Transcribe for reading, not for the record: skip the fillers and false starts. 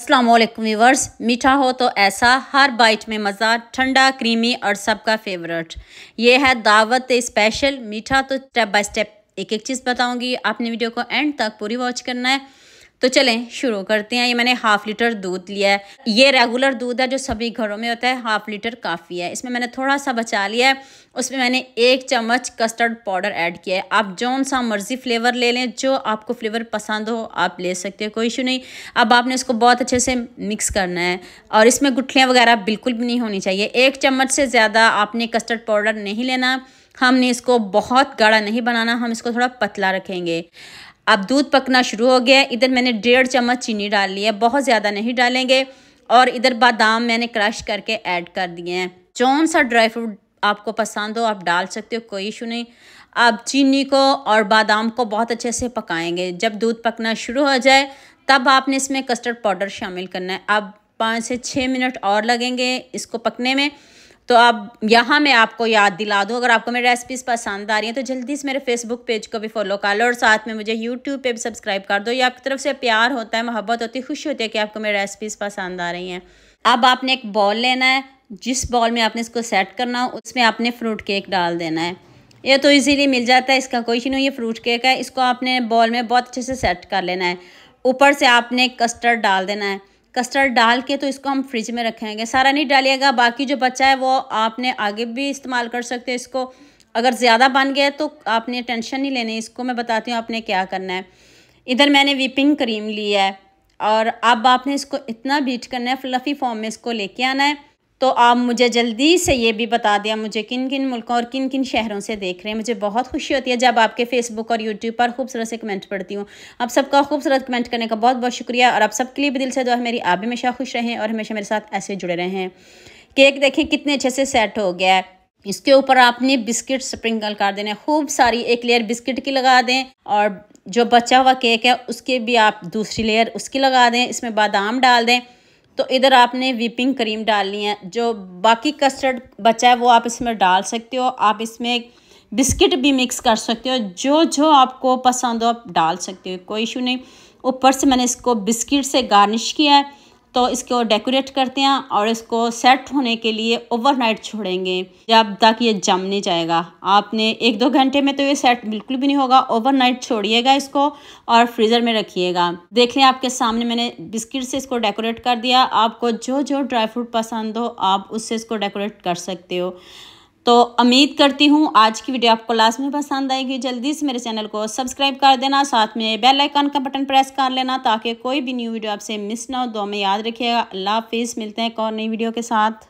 अस्सलाम वालेकुम व्यूअर्स। मीठा हो तो ऐसा, हर बाइट में मज़ा, ठंडा क्रीमी और सबका फेवरेट। ये है दावत स्पेशल मीठा। तो स्टेप बाय स्टेप एक एक चीज़ बताऊंगी, आपने वीडियो को एंड तक पूरी वॉच करना है। तो चलें शुरू करते हैं। ये मैंने हाफ़ लीटर दूध लिया है। ये रेगुलर दूध है जो सभी घरों में होता है। हाफ़ लीटर काफ़ी है। इसमें मैंने थोड़ा सा बचा लिया है। उसमें मैंने 1 चम्मच कस्टर्ड पाउडर ऐड किया है। आप जौन सा मर्ज़ी फ्लेवर ले लें, जो आपको फ्लेवर पसंद हो आप ले सकते हो, कोई इशू नहीं। अब आपने इसको बहुत अच्छे से मिक्स करना है और इसमें गुठलियाँ वगैरह बिल्कुल भी नहीं होनी चाहिए। 1 चम्मच से ज़्यादा आपने कस्टर्ड पाउडर नहीं लेना। हमने इसको बहुत गाढ़ा नहीं बनाना, हम इसको थोड़ा पतला रखेंगे। अब दूध पकना शुरू हो गया है। इधर मैंने 1.5 चम्मच चीनी डाल ली है, बहुत ज़्यादा नहीं डालेंगे। और इधर बादाम मैंने क्रश करके ऐड कर दिए हैं। जौन सा ड्राई फ्रूट आपको पसंद हो आप डाल सकते हो, कोई इशू नहीं। अब चीनी को और बादाम को बहुत अच्छे से पकाएंगे। जब दूध पकना शुरू हो जाए तब आपने इसमें कस्टर्ड पाउडर शामिल करना है। अब 5 से 6 मिनट और लगेंगे इसको पकने में। तो अब यहाँ मैं आपको याद दिला दूँ, अगर आपको मेरी रेसिपीज़ पसंद आ रही हैं तो जल्दी से मेरे फेसबुक पेज को भी फॉलो कर लो और साथ में मुझे यूट्यूब पे भी सब्सक्राइब कर दो। ये आपकी तरफ से प्यार होता है, मोहब्बत होती है, खुशी होती है कि आपको मेरी रेसिपीज़ पसंद आ रही हैं। अब आपने एक बॉल लेना है, जिस बॉल में आपने इसको सेट करना हो उसमें आपने फ्रूट केक डाल देना है। ये तो इजीली मिल जाता है, इसका कोई इशू नहीं। ये फ्रूट केक है, इसको आपने बॉल में बहुत अच्छे से सेट कर लेना है। ऊपर से आपने कस्टर्ड डाल देना है। कस्टर्ड डाल के तो इसको हम फ्रिज में रखेंगे, सारा नहीं डालिएगा, बाकी जो बचा है वो आपने आगे भी इस्तेमाल कर सकते हैं। इसको अगर ज़्यादा बन गया तो आपने टेंशन नहीं लेनी, इसको मैं बताती हूँ आपने क्या करना है। इधर मैंने व्हिपिंग क्रीम ली है और अब आपने इसको इतना बीट करना है, फ्लफ़ी फॉर्म में इसको लेके आना है। तो आप मुझे जल्दी से ये भी बता दिया मुझे किन किन मुल्कों और किन किन शहरों से देख रहे हैं। मुझे बहुत खुशी होती है जब आपके फेसबुक और यूट्यूब पर खूबसूरत से कमेंट पढ़ती हूँ। आप सबका खूबसूरत कमेंट करने का बहुत बहुत शुक्रिया और आप सबके लिए भी दिल से दुआ है मेरी, आप भी हमेशा खुश रहें और हमेशा मेरे साथ ऐसे जुड़े रहें। केक देखिए कितने अच्छे से सेट हो गया है। इसके ऊपर आपने बिस्किट स्प्रिंकल कर देने, खूब सारी एक लेयर बिस्किट की लगा दें और जो बचा हुआ केक है उसके भी आप दूसरी लेयर उसकी लगा दें। इसमें बादाम डाल दें। तो इधर आपने व्हिपिंग क्रीम डालनी है। जो बाकी कस्टर्ड बचा है वो आप इसमें डाल सकते हो। आप इसमें बिस्किट भी मिक्स कर सकते हो, जो जो आपको पसंद हो आप डाल सकते हो, कोई इशू नहीं। ऊपर से मैंने इसको बिस्किट से गार्निश किया है। तो इसको डेकोरेट करते हैं और इसको सेट होने के लिए ओवरनाइट छोड़ेंगे जब तक ये जम नहीं जाएगा। आपने 1-2 घंटे में तो ये सेट बिल्कुल भी नहीं होगा, ओवरनाइट छोड़िएगा इसको और फ्रीज़र में रखिएगा। देख लें आपके सामने मैंने बिस्किट से इसको डेकोरेट कर दिया। आपको जो जो ड्राई फ्रूट पसंद हो आप उससे इसको डेकोरेट कर सकते हो। तो उम्मीद करती हूँ आज की वीडियो आपको लास्ट में पसंद आएगी। जल्दी से मेरे चैनल को सब्सक्राइब कर देना, साथ में बेल आइकन का बटन प्रेस कर लेना ताकि कोई भी न्यू वीडियो आपसे मिस ना हो। दुआ में याद रखिएगा। अल्लाह हाफिज़, मिलते हैं एक और नई वीडियो के साथ।